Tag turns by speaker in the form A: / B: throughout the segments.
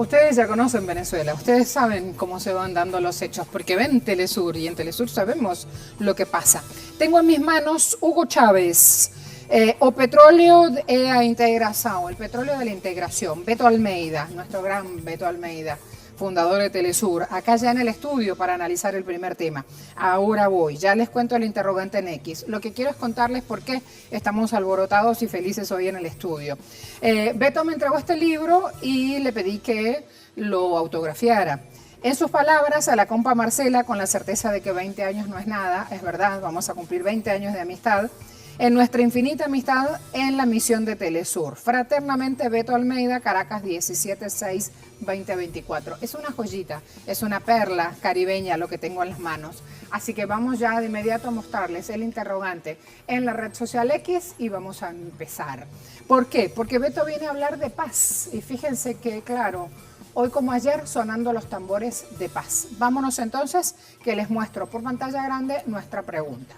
A: Ustedes ya conocen Venezuela, ustedes saben cómo se van dando los hechos, porque ven Telesur y en Telesur sabemos lo que pasa. Tengo en mis manos Hugo Chávez, o petróleo e a integración, el petróleo de la integración. Beto Almeida, nuestro gran Beto Almeida, fundador de Telesur, acá ya en el estudio para analizar el primer tema. Ahora voy, ya les cuento el interrogante en X. Lo que quiero es contarles por qué estamos alborotados y felices hoy en el estudio. Beto me entregó este libro y le pedí que lo autografiara. En sus palabras, a la compa Marcela, con la certeza de que 20 años no es nada, es verdad, vamos a cumplir 20 años de amistad, en nuestra infinita amistad en la misión de Telesur. Fraternamente, Beto Almeida, Caracas, 17/6/2024. Es una joyita, es una perla caribeña lo que tengo en las manos. Así que vamos ya de inmediato a mostrarles el interrogante en la red social X y vamos a empezar. ¿Por qué? Porque Beto viene a hablar de paz. Y fíjense que, claro, hoy como ayer sonando los tambores de paz. Vámonos entonces, que les muestro por pantalla grande nuestra pregunta.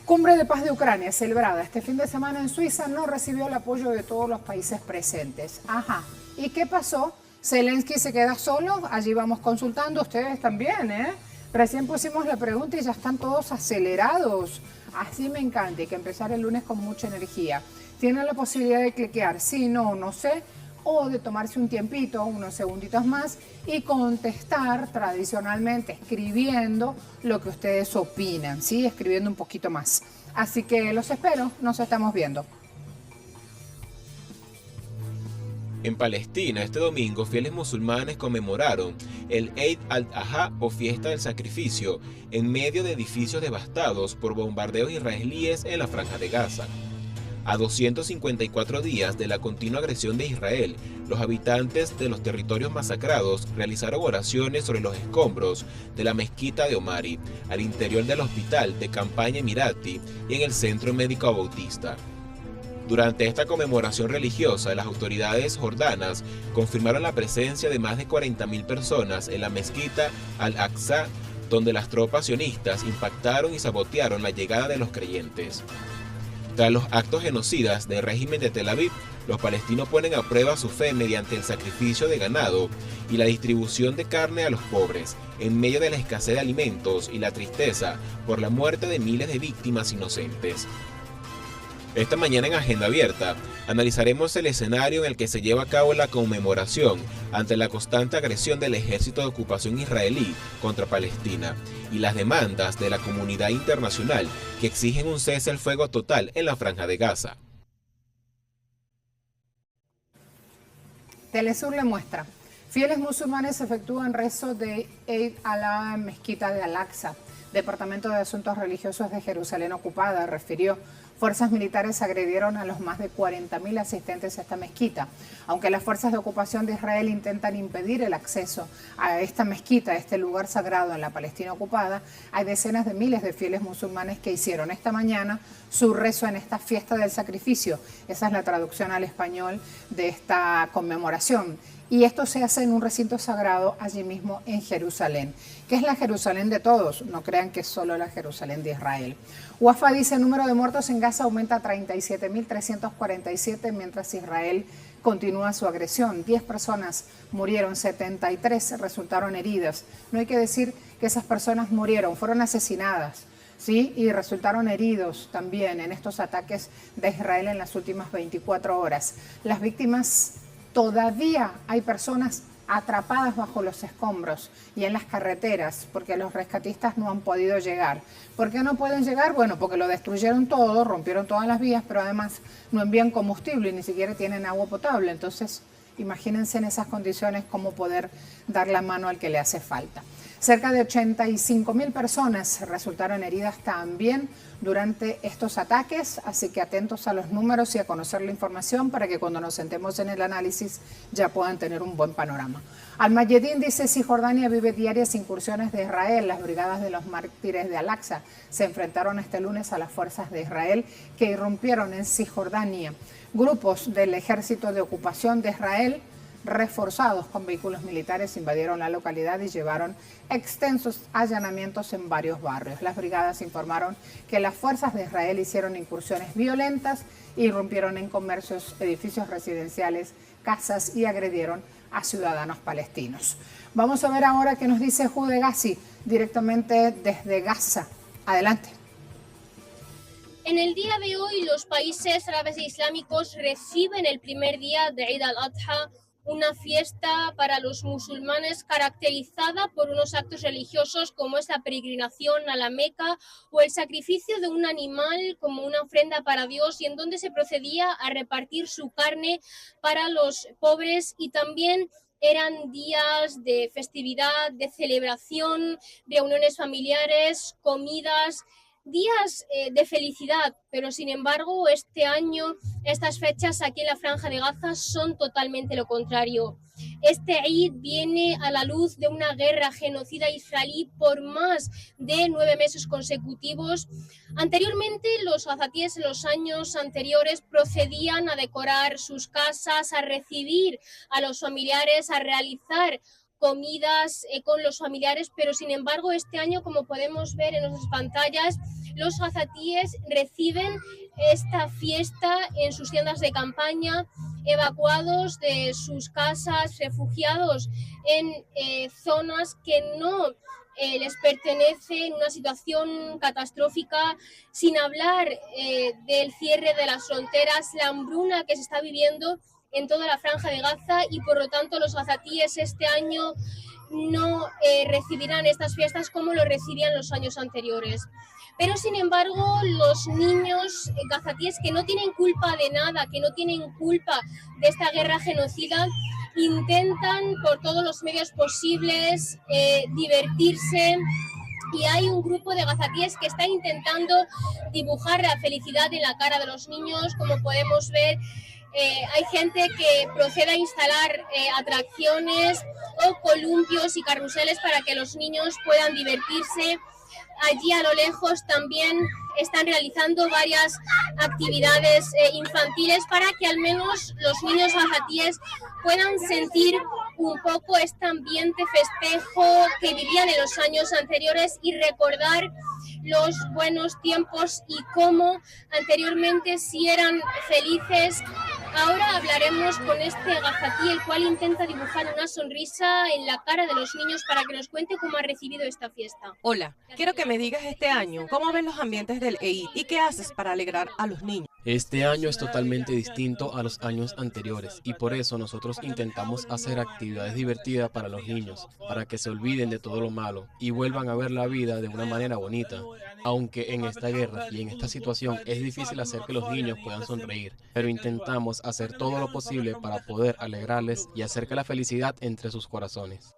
A: Cumbre de Paz de Ucrania, celebrada este fin de semana en Suiza, no recibió el apoyo de todos los países presentes. Ajá. ¿Y qué pasó? ¿Zelensky se queda solo? Allí vamos consultando, ustedes también, ¿eh? Recién pusimos la pregunta y ya están todos acelerados. Así me encanta, hay que empezar el lunes con mucha energía. Tienen la posibilidad de cliquear sí, no, no sé, o de tomarse un tiempito, unos segunditos más, y contestar tradicionalmente escribiendo lo que ustedes opinan, ¿sí? Escribiendo un poquito más. Así que los espero, nos estamos viendo.
B: En Palestina, este domingo, fieles musulmanes conmemoraron el Eid al-Adha o Fiesta del Sacrificio en medio de edificios devastados por bombardeos israelíes en la Franja de Gaza. A 254 días de la continua agresión de Israel, los habitantes de los territorios masacrados realizaron oraciones sobre los escombros de la mezquita de Omari, al interior del hospital de campaña Emirati y en el Centro Médico Bautista. Durante esta conmemoración religiosa, las autoridades jordanas confirmaron la presencia de más de 40.000 personas en la mezquita Al-Aqsa, donde las tropas sionistas impactaron y sabotearon la llegada de los creyentes. Tras los actos genocidas del régimen de Tel Aviv, los palestinos ponen a prueba su fe mediante el sacrificio de ganado y la distribución de carne a los pobres, en medio de la escasez de alimentos y la tristeza por la muerte de miles de víctimas inocentes. Esta mañana en Agenda Abierta analizaremos el escenario en el que se lleva a cabo la conmemoración ante la constante agresión del ejército de ocupación israelí contra Palestina y las demandas de la comunidad internacional que exigen un cese al fuego total en la Franja de Gaza.
A: Telesur le muestra. Fieles musulmanes efectúan rezo de Eid al-Adha en Mezquita de Al-Aqsa. Departamento de Asuntos Religiosos de Jerusalén ocupada refirió: fuerzas militares agredieron a los más de 40.000 asistentes a esta mezquita. Aunque las fuerzas de ocupación de Israel intentan impedir el acceso a esta mezquita, a este lugar sagrado en la Palestina ocupada, hay decenas de miles de fieles musulmanes que hicieron esta mañana su rezo en esta fiesta del sacrificio. Esa es la traducción al español de esta conmemoración. Y esto se hace en un recinto sagrado allí mismo en Jerusalén, que es la Jerusalén de todos, no crean que es solo la Jerusalén de Israel. Wafa dice: el número de muertos en Gaza aumenta a 37.347, mientras Israel continúa su agresión. 10 personas murieron, 73 resultaron heridas. No hay que decir que esas personas murieron, fueron asesinadas, ¿sí? Y resultaron heridos también en estos ataques de Israel en las últimas 24 horas. Las víctimas... Todavía hay personas atrapadas bajo los escombros y en las carreteras porque los rescatistas no han podido llegar. ¿Por qué no pueden llegar? Bueno, porque lo destruyeron todo, rompieron todas las vías, pero además no envían combustible y ni siquiera tienen agua potable. Entonces, imagínense en esas condiciones cómo poder dar la mano al que le hace falta. Cerca de 85.000 personas resultaron heridas también durante estos ataques, así que atentos a los números y a conocer la información para que cuando nos sentemos en el análisis ya puedan tener un buen panorama. Al-Mayedin dice: Cisjordania vive diarias incursiones de Israel. Las brigadas de los mártires de Al-Aqsa se enfrentaron este lunes a las fuerzas de Israel que irrumpieron en Cisjordania. Grupos del ejército de ocupación de Israel reforzados con vehículos militares invadieron la localidad y llevaron extensos allanamientos en varios barrios. Las brigadas informaron que las fuerzas de Israel hicieron incursiones violentas, irrumpieron en comercios, edificios residenciales, casas y agredieron a ciudadanos palestinos. Vamos a ver ahora qué nos dice Jude Gassi, directamente desde Gaza. Adelante.
C: En el día de hoy, los países árabes e islámicos reciben el primer día de Eid al-Adha, una fiesta para los musulmanes caracterizada por unos actos religiosos como es la peregrinación a la Meca o el sacrificio de un animal como una ofrenda para Dios, y en donde se procedía a repartir su carne para los pobres, y también eran días de festividad, de celebración, reuniones familiares, comidas, días de felicidad. Pero sin embargo, este año estas fechas aquí en la Franja de Gaza son totalmente lo contrario. Este Eid viene a la luz de una guerra genocida israelí por más de 9 meses consecutivos. Anteriormente, los gazatíes en los años anteriores procedían a decorar sus casas, a recibir a los familiares, a realizar comidas con los familiares, pero sin embargo este año, como podemos ver en nuestras pantallas, los gazatíes reciben esta fiesta en sus tiendas de campaña, evacuados de sus casas, refugiados en zonas que no les pertenece, en una situación catastrófica, sin hablar del cierre de las fronteras, la hambruna que se está viviendo en toda la Franja de Gaza, y por lo tanto los gazatíes este año no recibirán estas fiestas como lo recibían los años anteriores. Pero sin embargo, los niños gazatíes, que no tienen culpa de nada, que no tienen culpa de esta guerra genocida, intentan por todos los medios posibles divertirse, y hay un grupo de gazatíes que está intentando dibujar la felicidad en la cara de los niños. Como podemos ver, hay gente que procede a instalar atracciones o columpios y carruseles para que los niños puedan divertirse. Allí a lo lejos también están realizando varias actividades infantiles para que al menos los niños gazatíes puedan sentir un poco este ambiente festejo que vivían en los años anteriores y recordar los buenos tiempos y cómo anteriormente sí eran felices. Ahora hablaremos con este gazatí, el cual intenta dibujar una sonrisa en la cara de los niños para que nos cuente cómo ha recibido esta fiesta.
D: Hola, quiero que me digas este año cómo ven los ambientes del Eid y qué haces para alegrar a los niños.
E: Este año es totalmente distinto a los años anteriores y por eso nosotros intentamos hacer actividades divertidas para los niños, para que se olviden de todo lo malo y vuelvan a ver la vida de una manera bonita. Aunque en esta guerra y en esta situación es difícil hacer que los niños puedan sonreír, pero intentamos hacer todo lo posible para poder alegrarles y hacer que la felicidad entre sus corazones.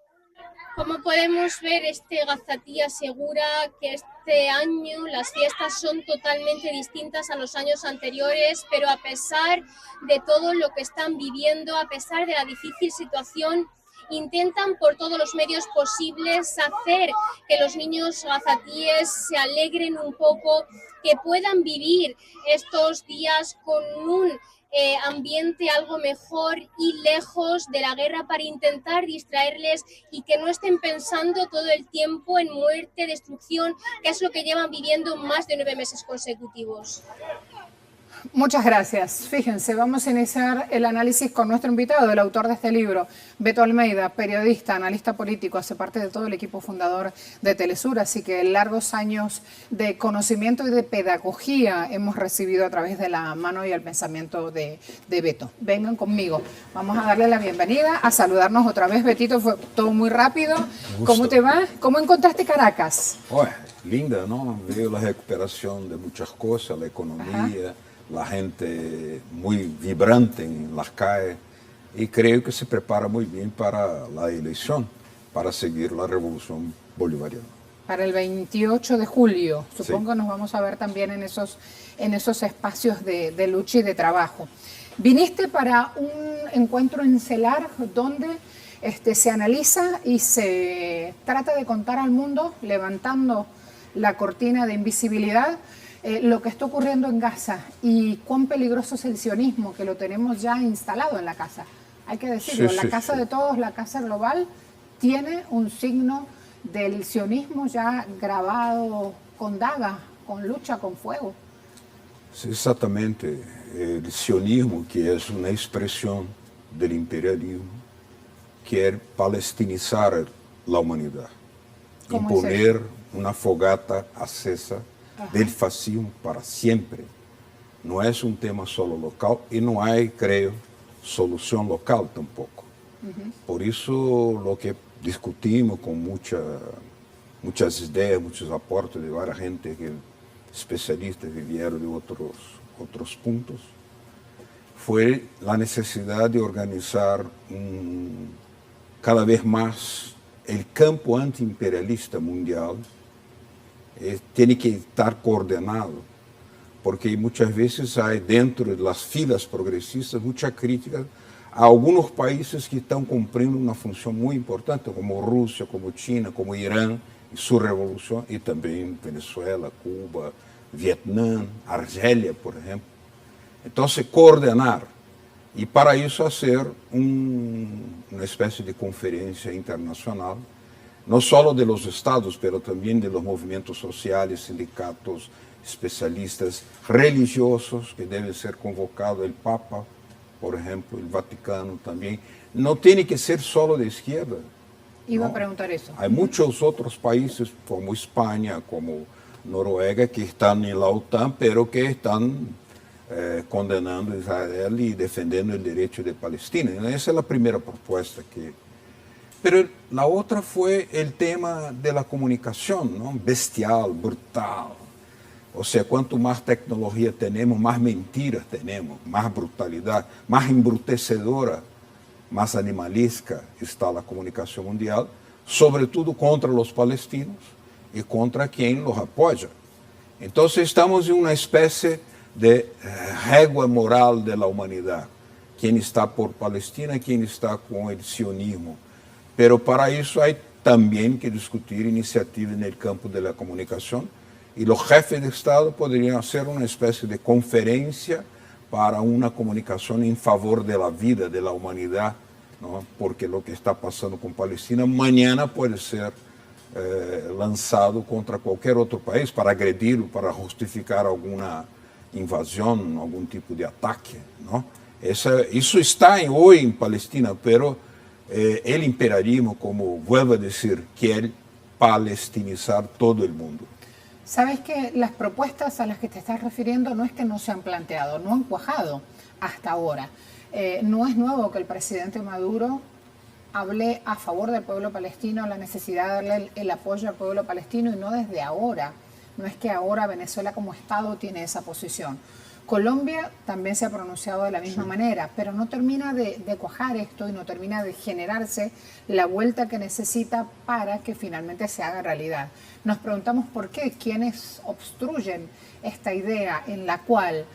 C: Como podemos ver, este gazatí asegura que este año las fiestas son totalmente distintas a los años anteriores, pero a pesar de todo lo que están viviendo, a pesar de la difícil situación, intentan por todos los medios posibles hacer que los niños gazatíes se alegren un poco, que puedan vivir estos días con un ambiente algo mejor y lejos de la guerra, para intentar distraerles y que no estén pensando todo el tiempo en muerte, destrucción, que es lo que llevan viviendo más de 9 meses consecutivos.
A: Muchas gracias. Fíjense, vamos a iniciar el análisis con nuestro invitado, el autor de este libro, Beto Almeida, periodista, analista político, hace parte de todo el equipo fundador de Telesur, así que largos años de conocimiento y de pedagogía hemos recibido a través de la mano y el pensamiento de Beto. Vengan conmigo, vamos a darle la bienvenida, a saludarnos otra vez. Betito, fue todo muy rápido. ¿Cómo te va? ¿Cómo encontraste Caracas?
F: Linda, ¿no? Veo la recuperación de muchas cosas, la economía, la gente muy vibrante en las calles, y creo que se prepara muy bien para la elección, para seguir la revolución bolivariana.
A: Para el 28 de julio, supongo, sí. Nos vamos a ver también en esos espacios de lucha y de trabajo. Viniste para un encuentro en CELAR donde se analiza y se trata de contar al mundo, levantando la cortina de invisibilidad, lo que está ocurriendo en Gaza y cuán peligroso es el sionismo, que lo tenemos ya instalado en la casa. Hay que decirlo, sí, la casa de todos, la casa global, tiene un signo del sionismo ya grabado con daga, con lucha, con fuego.
F: Sí, exactamente. El sionismo, que es una expresión del imperialismo, quer palestinizar la humanidad,
A: ¿Cómo es
F: imponer una fogata acesa del fascismo para siempre. No es un tema solo local y no hay, creo, solución local tampoco. Por eso lo que discutimos con muchas ideas, muchos aportes de varias gente, especialistas que vinieron de otros puntos, fue la necesidad de organizar cada vez más el campo antiimperialista mundial. Tiene que estar coordenado, porque muchas veces hay dentro de las filas progresistas mucha crítica a algunos países que están cumpliendo una función muy importante, como Rusia, como China, como Irán y su revolución, y también Venezuela, Cuba, Vietnam, Argelia, por ejemplo. Entonces, coordenar y para eso hacer una especie de conferencia internacional, no solo de los estados, pero también de los movimientos sociales, sindicatos, especialistas religiosos, que deben ser convocados, el Papa, por ejemplo, el Vaticano también. No tiene que ser solo de izquierda.
A: Iba
F: ¿no?
A: a preguntar eso.
F: Hay muchos otros países, como España, como Noruega, que están en la OTAN, pero que están condenando a Israel y defendiendo el derecho de Palestina. Esa es la primera propuesta que... Pero la otra fue el tema de la comunicación, ¿no? Bestial, brutal. O sea, cuanto más tecnología tenemos, más mentiras tenemos, más brutalidad, más embrutecedora, más animalesca está la comunicación mundial, sobre todo contra los palestinos y contra quien los apoya. Entonces estamos en una especie de régua moral de la humanidad. Quién está por Palestina, quién está con el sionismo. Pero para eso hay también que discutir iniciativas en el campo de la comunicación, y los jefes de Estado podrían hacer una especie de conferencia para una comunicación en favor de la vida, de la humanidad, ¿no? Porque lo que está pasando con Palestina mañana puede ser lanzado contra cualquier otro país para agredirlo, para justificar alguna invasión, algún tipo de ataque, ¿no? Eso está hoy en Palestina, pero el imperialismo, como vuelvo a decir, quiere palestinizar todo el mundo.
A: Sabes que las propuestas a las que te estás refiriendo no es que no se han planteado, no han cuajado hasta ahora. No es nuevo que el presidente Maduro hable a favor del pueblo palestino, la necesidad de darle el apoyo al pueblo palestino, y no desde ahora. No es que ahora Venezuela como Estado tiene esa posición. Colombia también se ha pronunciado de la misma manera, pero no termina de cuajar esto y no termina de generarse la vuelta que necesita para que finalmente se haga realidad. Nos preguntamos por qué, quiénes obstruyen esta idea en la cual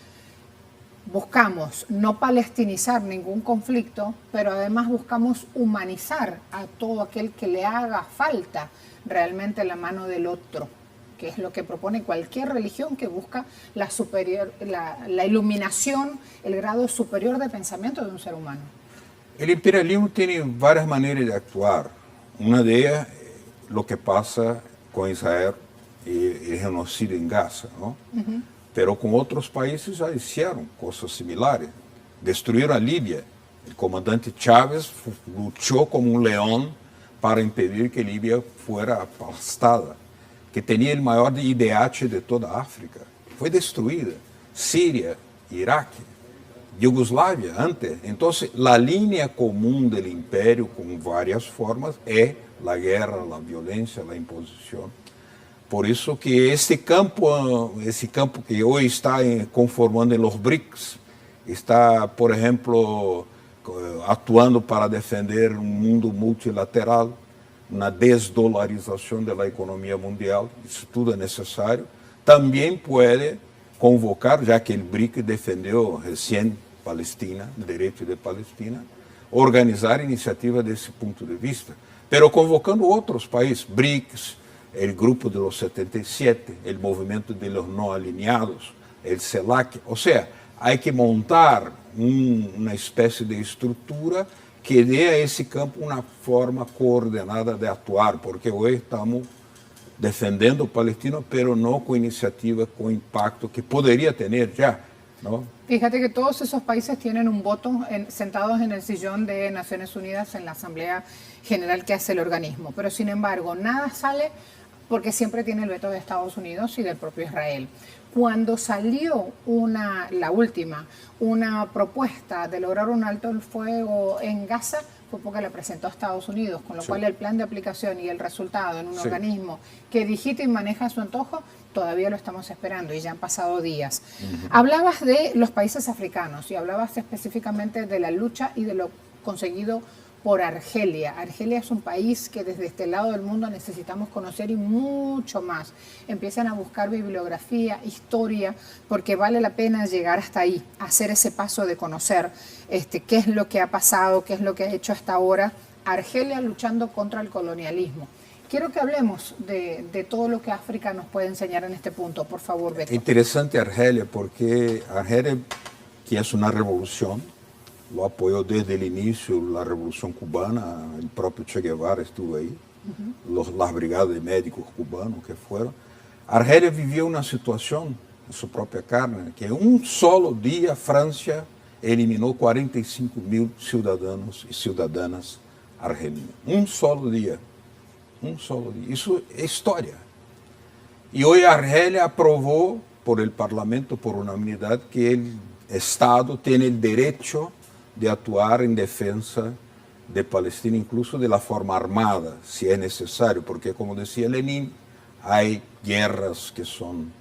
A: buscamos no palestinizar ningún conflicto, pero además buscamos humanizar a todo aquel que le haga falta realmente la mano del otro, que es lo que propone cualquier religión que busca la iluminación, el grado superior de pensamiento de un ser humano.
F: El imperialismo tiene varias maneras de actuar. Una de ellas, lo que pasa con Israel y el genocidio en Gaza, ¿no? Pero con otros países ya hicieron cosas similares. Destruyeron a Libia. El comandante Chávez luchó como un león para impedir que Libia fuera aplastada, que tenía el mayor IDH de toda África. Fue destruida. Siria, Irak, Yugoslavia antes. Entonces, la línea común del imperio con varias formas es la guerra, la violencia, la imposición. Por eso que ese campo que hoy está conformando en los BRICS, está, por ejemplo, actuando para defender un mundo multilateral, una desdolarización de la economía mundial, isso tudo es necesario. También puede convocar, ya que el BRIC defendió recién Palestina, el derecho de Palestina, organizar iniciativas de ese punto de vista, pero convocando otros países, BRICS, el grupo de los 77, el movimiento de los no alineados, el CELAC. O sea, hay que montar una especie de estructura que dé a ese campo una forma coordenada de actuar, porque hoy estamos defendiendo Palestina, pero no con iniciativa, con impacto que podría tener ya. ¿no?
A: Fíjate que todos esos países tienen un voto sentados en el sillón de Naciones Unidas en la Asamblea General que hace el organismo, pero sin embargo nada sale porque siempre tiene el veto de Estados Unidos y del propio Israel. Cuando salió la última propuesta de lograr un alto el fuego en Gaza, fue porque la presentó a Estados Unidos, con lo cual el plan de aplicación y el resultado en un organismo que digita y maneja a su antojo, todavía lo estamos esperando y ya han pasado días. Hablabas de los países africanos y hablabas específicamente de la lucha y de lo conseguido por Argelia. Argelia es un país que desde este lado del mundo necesitamos conocer y mucho más. Empiezan a buscar bibliografía, historia, porque vale la pena llegar hasta ahí, hacer ese paso de conocer qué es lo que ha pasado, qué es lo que ha hecho hasta ahora Argelia luchando contra el colonialismo. Quiero que hablemos de todo lo que África nos puede enseñar en este punto, por favor, Beto.
F: Interesante Argelia, porque Argelia, que es una revolución, lo apoyó desde el inicio la Revolución Cubana, el propio Che Guevara estuvo ahí, las brigadas de médicos cubanos que fueron. Argelia vivió una situación en su propia carne, que en un solo día Francia eliminó 45.000 ciudadanos y ciudadanas argelinos. Un solo día. Eso es historia. Y hoy Argelia aprobó por el Parlamento, por unanimidad, que el Estado tiene el derecho de actuar en defensa de Palestina, incluso de la forma armada, si es necesario, porque como decía Lenin, hay guerras que son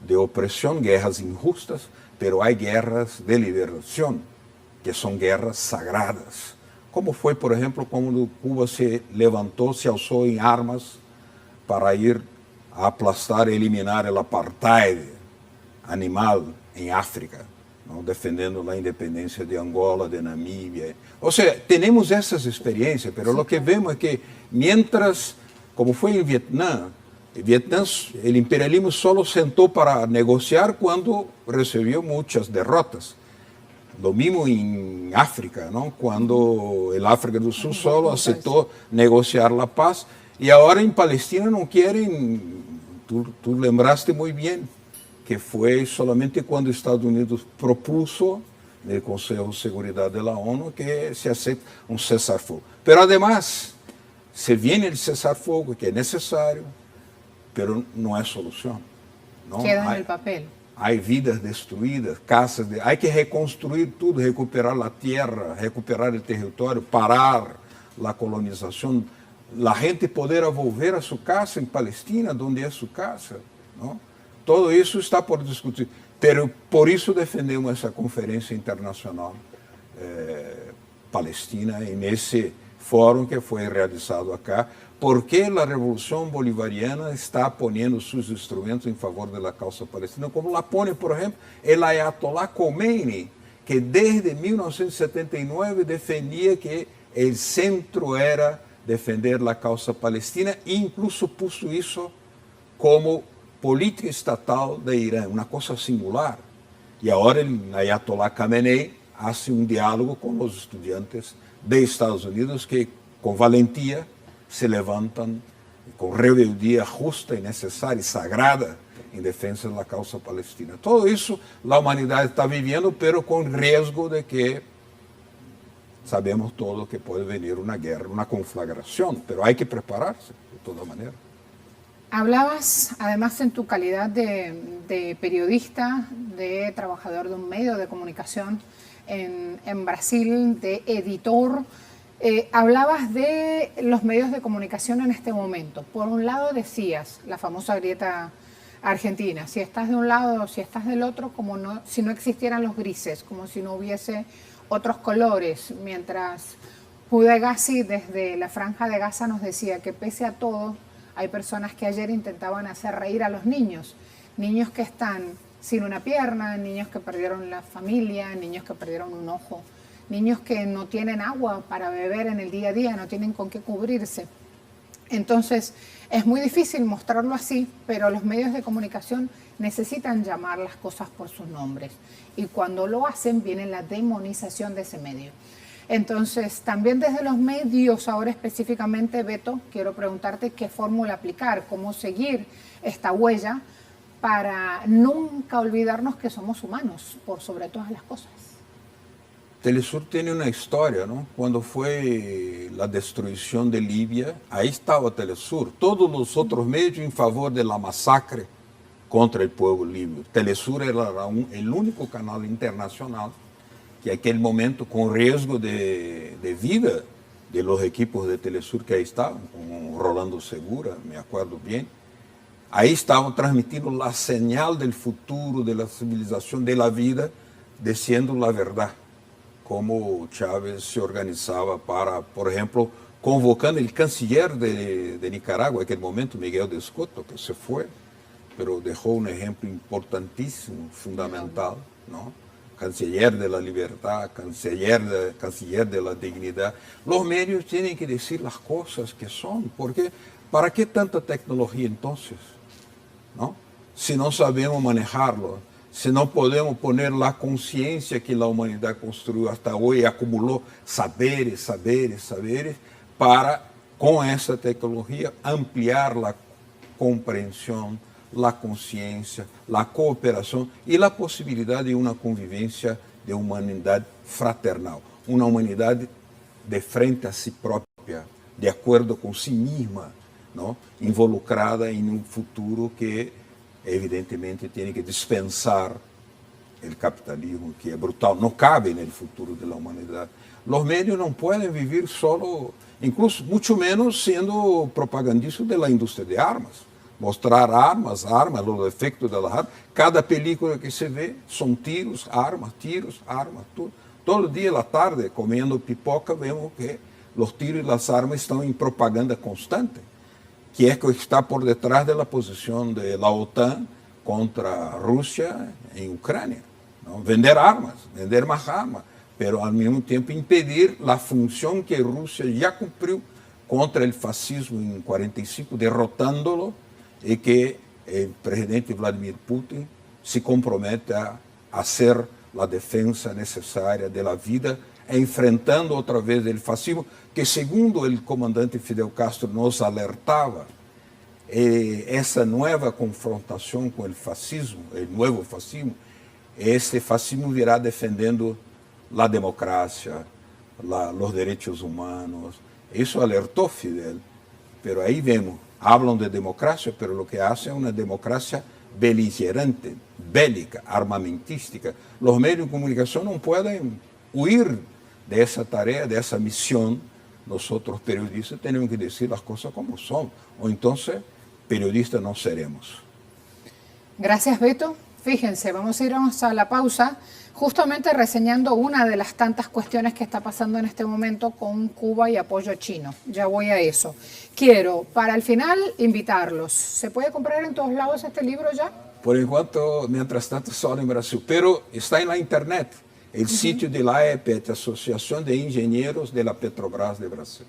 F: de opresión, guerras injustas, pero hay guerras de liberación, que son guerras sagradas. Como fue, por ejemplo, cuando Cuba se levantó, se alzó en armas para ir a aplastar, eliminar el apartheid animal en África, ¿no? Defendiendo la independencia de Angola, de Namibia. O sea, tenemos esas experiencias, pero lo que vemos es que mientras, como fue en Vietnam, el imperialismo solo sentó para negociar cuando recibió muchas derrotas. Lo mismo en África, ¿no? Cuando el África del Sur solo aceptó negociar la paz. Y ahora en Palestina no quieren, tú lembraste muy bien, que fue solamente cuando Estados Unidos propuso en el Consejo de Seguridad de la ONU que se acepte un cessar-fuego. Pero además, se viene el cessar-fuego que es necesario, pero no es solución, ¿no?
A: Queda en el papel.
F: Hay vidas destruidas, casas, hay que reconstruir todo, recuperar la tierra, recuperar el territorio, parar la colonización, la gente poder volver a su casa en Palestina, donde es su casa, ¿no? Todo eso está por discutir, pero por eso defendemos esa conferencia internacional palestina en ese fórum que fue realizado acá, porque la revolución bolivariana está poniendo sus instrumentos en favor de la causa palestina, como la pone, por ejemplo, el Ayatollah Khomeini, que desde 1979 defendía que el centro era defender la causa palestina e incluso puso eso como política estatal de Irán, una cosa singular. Y ahora el Ayatollah Khamenei hace un diálogo con los estudiantes de Estados Unidos que con valentía se levantan con rebeldía justa y necesaria y sagrada en defensa de la causa palestina. Todo eso la humanidad está viviendo, pero con riesgo de que sabemos todo que puede venir una guerra, una conflagración, pero hay que prepararse de toda manera.
A: Hablabas, además, en tu calidad de periodista, de trabajador de un medio de comunicación en Brasil, de editor. Hablabas de los medios de comunicación en este momento. Por un lado decías la famosa grieta argentina, si estás de un lado o si estás del otro, como no, si no existieran los grises, como si no hubiese otros colores, mientras Huda Gassi desde la Franja de Gaza nos decía que pese a todo, hay personas que ayer intentaban hacer reír a los niños que están sin una pierna, niños que perdieron la familia, niños que perdieron un ojo, niños que no tienen agua para beber en el día a día, no tienen con qué cubrirse. Entonces, es muy difícil mostrarlo así, pero los medios de comunicación necesitan llamar las cosas por sus nombres. Y cuando lo hacen, viene la demonización de ese medio. Entonces, también desde los medios, ahora específicamente, Beto, quiero preguntarte qué fórmula aplicar, cómo seguir esta huella, para nunca olvidarnos que somos humanos, por sobre todas las cosas.
F: Telesur tiene una historia, ¿no? Cuando fue la destrucción de Libia, ahí estaba Telesur. Todos los otros medios en favor de la masacre contra el pueblo libio. Telesur era el único canal internacional que en aquel momento, con riesgo de vida de los equipos de Telesur que ahí estaban, con Rolando Segura, me acuerdo bien, ahí estaban transmitiendo la señal del futuro, de la civilización, de la vida, diciendo la verdad. Como Chávez se organizaba para, por ejemplo, convocando el canciller de Nicaragua, en aquel momento, Miguel de Escoto, que se fue, pero dejó un ejemplo importantísimo, fundamental, ¿no? Canciller de la libertad, canciller de la dignidad. Los medios tienen que decir las cosas que son, porque ¿para qué tanta tecnología entonces? ¿No? Si no sabemos manejarlo. Si no podemos poner la conciencia que la humanidad construyó hasta hoy, acumuló saberes, para, con esa tecnología, ampliar la comprensión, la conciencia, la cooperación y la posibilidad de una convivencia de humanidad fraternal. Una humanidad de frente a sí propia, de acuerdo con sí misma, ¿no? Involucrada en un futuro que evidentemente tiene que dispensar el capitalismo, que es brutal, no cabe en el futuro de la humanidad. Los medios no pueden vivir solo, incluso mucho menos siendo propagandistas de la industria de armas. Mostrar armas, los efectos de las armas. Cada película que se ve son tiros, armas, todo. Todo el día en la tarde, comiendo pipoca, vemos que los tiros y las armas están en propaganda constante, que es que está por detrás de la posición de la OTAN contra Rusia en Ucrania, ¿no? Vender armas, vender más armas, pero al mismo tiempo impedir la función que Rusia ya cumplió contra el fascismo en 1945, derrotándolo, y que el presidente Vladimir Putin se compromete a hacer la defensa necesaria de la vida, enfrentando otra vez el fascismo, que segundo el comandante Fidel Castro nos alertaba, esa nueva confrontación con el fascismo, el nuevo fascismo, ese fascismo virá defendiendo la democracia, los derechos humanos. Eso alertó Fidel, pero ahí vemos, hablan de democracia, pero lo que hacen es una democracia beligerante, bélica, armamentística. Los medios de comunicación no pueden huir de esa tarea, de esa misión. Nosotros periodistas tenemos que decir las cosas como son, o entonces periodistas no seremos.
A: Gracias, Beto. Fíjense, vamos a irnos a la pausa, justamente reseñando una de las tantas cuestiones que está pasando en este momento con Cuba y apoyo chino. Ya voy a eso. Quiero, para el final, invitarlos. ¿Se puede comprar en todos lados este libro ya?
F: Por enquanto, mientras tanto, solo en Brasil, pero está en la internet. El sitio de la AEPET, Asociación de Ingenieros de la Petrobras de Brasil.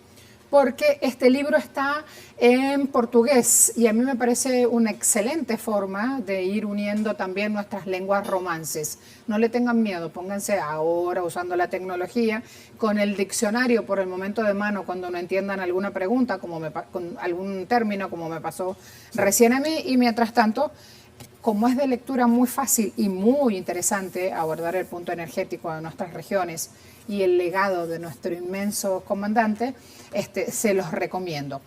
A: Porque este libro está en portugués y a mí me parece una excelente forma de ir uniendo también nuestras lenguas romances. No le tengan miedo, pónganse ahora usando la tecnología con el diccionario por el momento de mano cuando no entiendan alguna pregunta, con algún término, como me pasó recién a mí, y mientras tanto, como es de lectura muy fácil y muy interesante abordar el punto energético de nuestras regiones y el legado de nuestro inmenso comandante, se los recomiendo.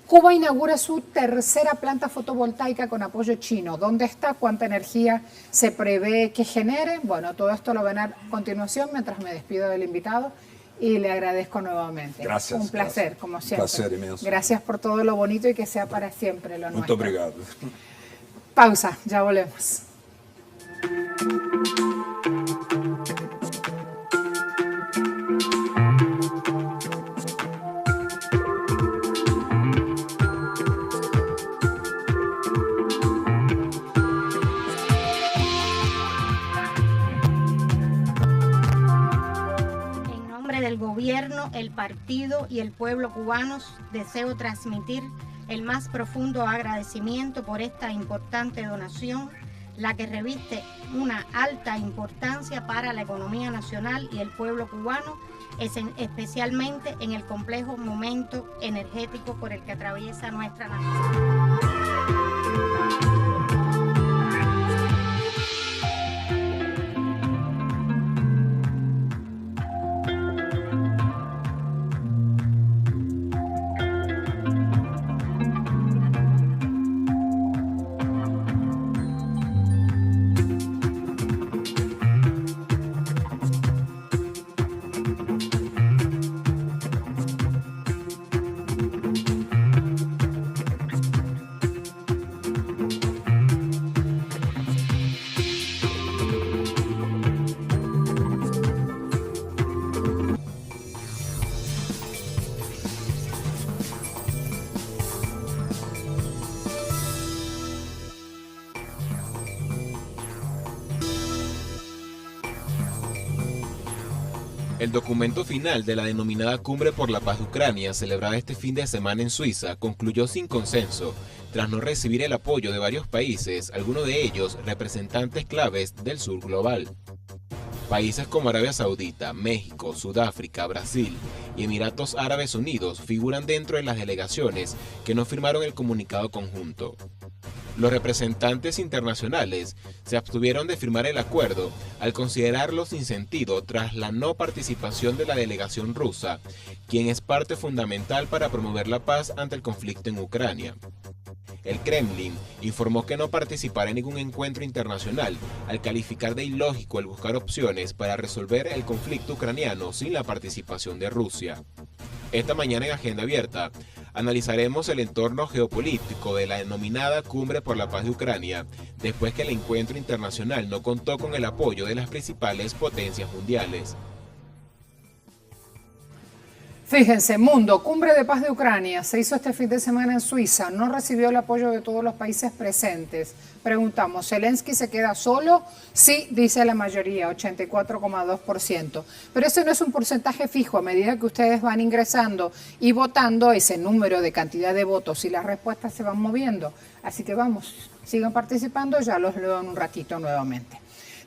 A: Cuba inaugura su tercera planta fotovoltaica con apoyo chino. ¿Dónde está? ¿Cuánta energía se prevé que genere? Bueno, todo esto lo ven a continuación mientras me despido del invitado y le agradezco nuevamente.
F: Gracias.
A: Un placer, como siempre.
F: Un placer inmenso.
A: Gracias por todo lo bonito y que sea para siempre lo nuestro.
F: Muito obrigado.
A: Pausa, ya volvemos.
G: Del gobierno, el partido y el pueblo cubanos, deseo transmitir el más profundo agradecimiento por esta importante donación, la que reviste una alta importancia para la economía nacional y el pueblo cubano, especialmente en el complejo momento energético por el que atraviesa nuestra nación.
B: El documento final de la denominada Cumbre por la Paz de Ucrania, celebrada este fin de semana en Suiza, concluyó sin consenso, tras no recibir el apoyo de varios países, algunos de ellos representantes claves del sur global. Países como Arabia Saudita, México, Sudáfrica, Brasil y Emiratos Árabes Unidos figuran dentro de las delegaciones que no firmaron el comunicado conjunto. Los representantes internacionales se abstuvieron de firmar el acuerdo al considerarlo sin sentido tras la no participación de la delegación rusa, quien es parte fundamental para promover la paz ante el conflicto en Ucrania. El Kremlin informó que no participará en ningún encuentro internacional al calificar de ilógico el buscar opciones para resolver el conflicto ucraniano sin la participación de Rusia. Esta mañana en Agenda Abierta analizaremos el entorno geopolítico de la denominada Cumbre por la Paz de Ucrania, después que el encuentro internacional no contó con el apoyo de las principales potencias mundiales.
A: Fíjense, Mundo, Cumbre de Paz de Ucrania, se hizo este fin de semana en Suiza, no recibió el apoyo de todos los países presentes. Preguntamos, ¿Zelensky se queda solo? Sí, dice la mayoría, 84,2%. Pero ese no es un porcentaje fijo, a medida que ustedes van ingresando y votando, ese número de cantidad de votos y las respuestas se van moviendo. Así que vamos, sigan participando, ya los leo en un ratito nuevamente.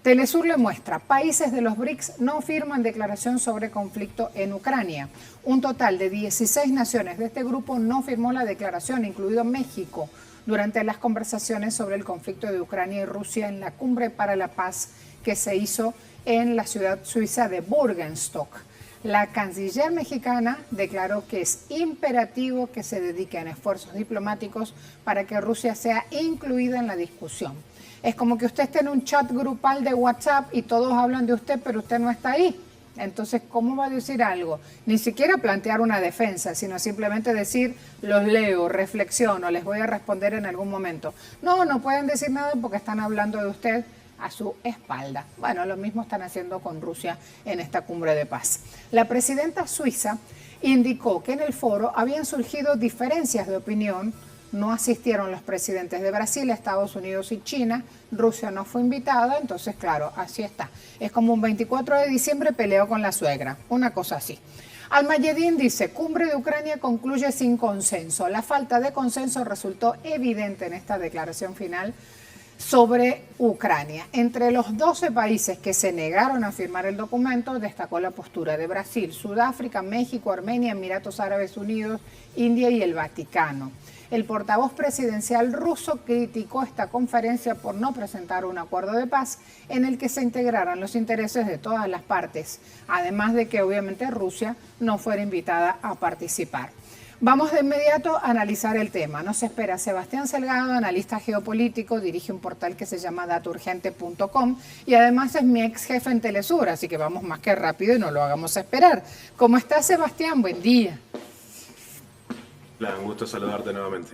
A: Telesur le muestra, países de los BRICS no firman declaración sobre conflicto en Ucrania. Un total de 16 naciones de este grupo no firmó la declaración, incluido México, durante las conversaciones sobre el conflicto de Ucrania y Rusia en la Cumbre para la Paz que se hizo en la ciudad suiza de Bürgenstock. La canciller mexicana declaró que es imperativo que se dediquen esfuerzos diplomáticos para que Rusia sea incluida en la discusión. Es como que usted esté en un chat grupal de WhatsApp y todos hablan de usted, pero usted no está ahí. Entonces, ¿cómo va a decir algo? Ni siquiera plantear una defensa, sino simplemente decir, los leo, reflexiono, les voy a responder en algún momento. No, no pueden decir nada porque están hablando de usted a su espalda. Bueno, lo mismo están haciendo con Rusia en esta cumbre de paz. La presidenta suiza indicó que en el foro habían surgido diferencias de opinión. No asistieron los presidentes de Brasil, Estados Unidos y China. Rusia no fue invitada, entonces claro, así está. Es como un 24 de diciembre peleo con la suegra, una cosa así. Al-Mayedin dice, Cumbre de Ucrania concluye sin consenso. La falta de consenso resultó evidente en esta declaración final sobre Ucrania. Entre los 12 países que se negaron a firmar el documento, destacó la postura de Brasil, Sudáfrica, México, Armenia, Emiratos Árabes Unidos, India y el Vaticano. El portavoz presidencial ruso criticó esta conferencia por no presentar un acuerdo de paz en el que se integraran los intereses de todas las partes, además de que obviamente Rusia no fuera invitada a participar. Vamos de inmediato a analizar el tema. Nos espera Sebastián Salgado, analista geopolítico, dirige un portal que se llama dataurgente.com y además es mi ex jefe en Telesur, así que vamos más que rápido y no lo hagamos esperar. ¿Cómo está, Sebastián? Buen día.
H: Un gusto saludarte nuevamente.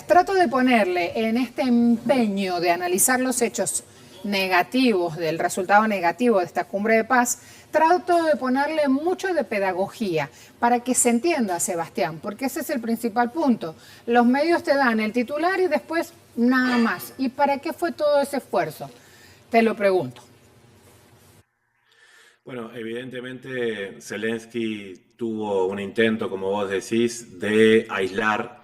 A: Trato de ponerle en este empeño de analizar los hechos negativos, del resultado negativo de esta cumbre de paz, trato de ponerle mucho de pedagogía para que se entienda, Sebastián, porque ese es el principal punto. Los medios te dan el titular y después nada más. ¿Y para qué fue todo ese esfuerzo? Te lo pregunto.
H: Bueno, evidentemente Zelensky tuvo un intento, como vos decís, de aislar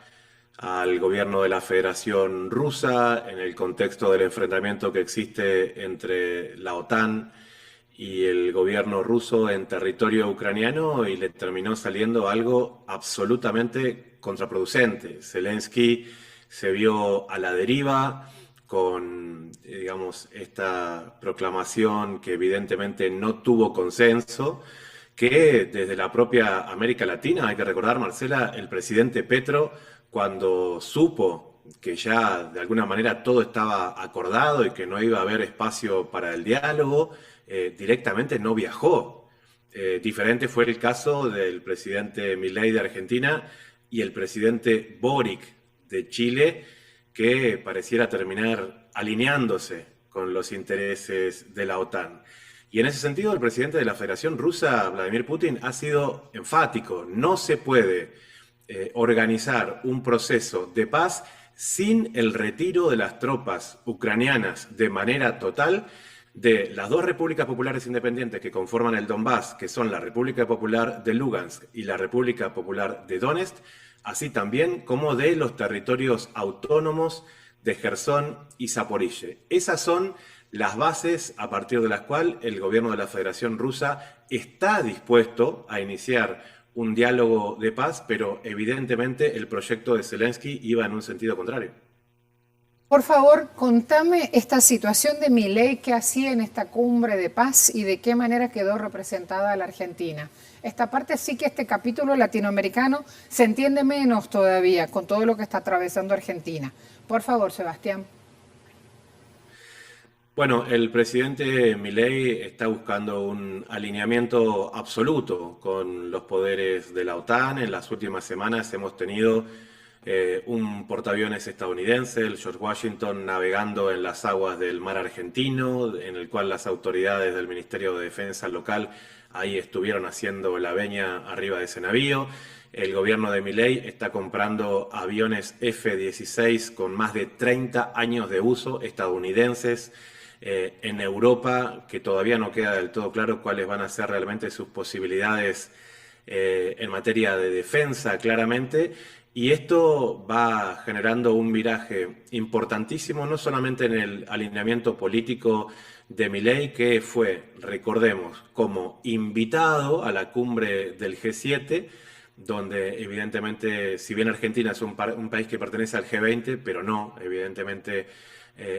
H: al gobierno de la Federación Rusa en el contexto del enfrentamiento que existe entre la OTAN y el gobierno ruso en territorio ucraniano, y le terminó saliendo algo absolutamente contraproducente. Zelensky se vio a la deriva con, digamos, esta proclamación que evidentemente no tuvo consenso, que desde la propia América Latina, hay que recordar, Marcela, el presidente Petro, cuando supo que ya de alguna manera todo estaba acordado y que no iba a haber espacio para el diálogo, directamente no viajó. Diferente fue el caso del presidente Milei de Argentina y el presidente Boric de Chile, que pareciera terminar alineándose con los intereses de la OTAN. Y en ese sentido, el presidente de la Federación Rusa, Vladimir Putin, ha sido enfático. No se puede organizar un proceso de paz sin el retiro de las tropas ucranianas de manera total, de las dos repúblicas populares independientes que conforman el Donbass, que son la República Popular de Lugansk y la República Popular de Donetsk, así también como de los territorios autónomos de Jersón y Zaporizhia. Esas son las bases a partir de las cuales el gobierno de la Federación Rusa está dispuesto a iniciar un diálogo de paz, pero evidentemente el proyecto de Zelensky iba en un sentido contrario.
A: Por favor, contame esta situación de Milei, qué hacía en esta cumbre de paz y de qué manera quedó representada la Argentina. Esta parte sí que este capítulo latinoamericano se entiende menos todavía con todo lo que está atravesando Argentina. Por favor, Sebastián.
H: Bueno, el presidente Milei está buscando un alineamiento absoluto con los poderes de la OTAN. En las últimas semanas hemos tenido un portaaviones estadounidense, el George Washington, navegando en las aguas del mar argentino, en el cual las autoridades del Ministerio de Defensa local ahí estuvieron haciendo la veña arriba de ese navío. El gobierno de Milei está comprando aviones F-16 con más de 30 años de uso, estadounidenses, en Europa, que todavía no queda del todo claro cuáles van a ser realmente sus posibilidades en materia de defensa, claramente. Y esto va generando un viraje importantísimo, no solamente en el alineamiento político de Milei, que fue, recordemos, como invitado a la cumbre del G7, donde evidentemente, si bien Argentina es un país que pertenece al G20, pero no, evidentemente,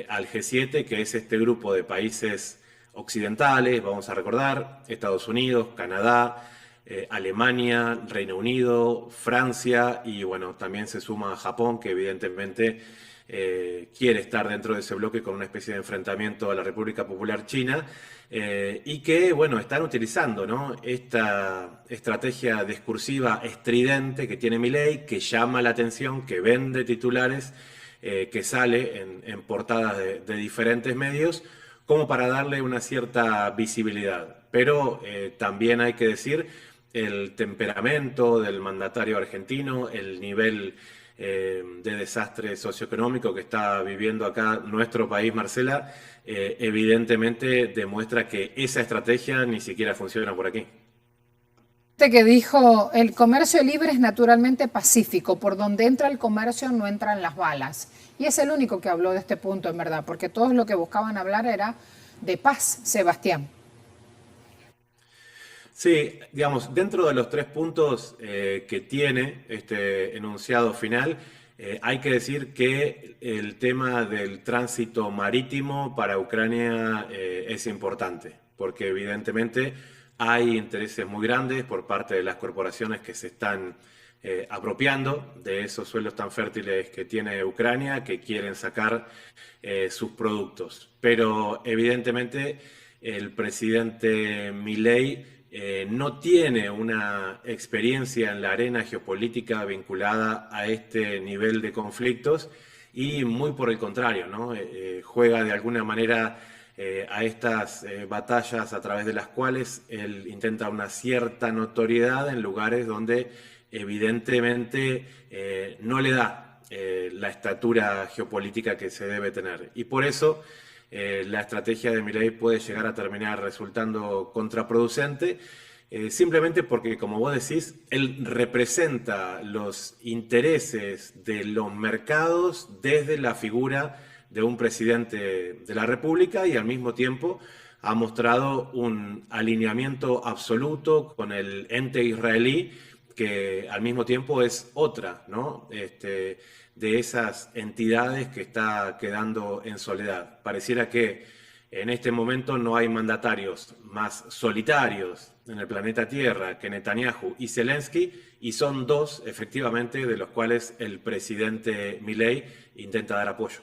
H: al G7, que es este grupo de países occidentales, vamos a recordar, Estados Unidos, Canadá, Alemania, Reino Unido, Francia y bueno, también se suma Japón, que evidentemente quiere estar dentro de ese bloque con una especie de enfrentamiento a la República Popular China y que bueno, están utilizando, ¿no?, esta estrategia discursiva estridente que tiene Milei, que llama la atención, que vende titulares, que sale en portadas de diferentes medios, como para darle una cierta visibilidad. Pero también hay que decir el temperamento del mandatario argentino, el nivel de desastre socioeconómico que está viviendo acá nuestro país, Marcela, evidentemente demuestra que esa estrategia ni siquiera funciona por aquí.
A: Que dijo, el comercio libre es naturalmente pacífico, por donde entra el comercio no entran las balas. Y es el único que habló de este punto, en verdad, porque todos lo que buscaban hablar era de paz, Sebastián.
H: Sí, digamos, dentro de los 3 puntos que tiene este enunciado final, hay que decir que el tema del tránsito marítimo para Ucrania es importante, porque evidentemente hay intereses muy grandes por parte de las corporaciones que se están apropiando de esos suelos tan fértiles que tiene Ucrania, que quieren sacar sus productos. Pero evidentemente el presidente Milei no tiene una experiencia en la arena geopolítica vinculada a este nivel de conflictos y muy por el contrario, ¿no? Juega de alguna manera a estas batallas a través de las cuales él intenta una cierta notoriedad en lugares donde evidentemente no le da la estatura geopolítica que se debe tener. Y por eso la estrategia de Milei puede llegar a terminar resultando contraproducente, simplemente porque, como vos decís, él representa los intereses de los mercados desde la figura de un presidente de la República y al mismo tiempo ha mostrado un alineamiento absoluto con el ente israelí, que al mismo tiempo es otra, ¿no?, de esas entidades que está quedando en soledad. Pareciera que en este momento no hay mandatarios más solitarios en el planeta Tierra que Netanyahu y Zelensky, y son 2, efectivamente, de los cuales el presidente Milei intenta dar apoyo.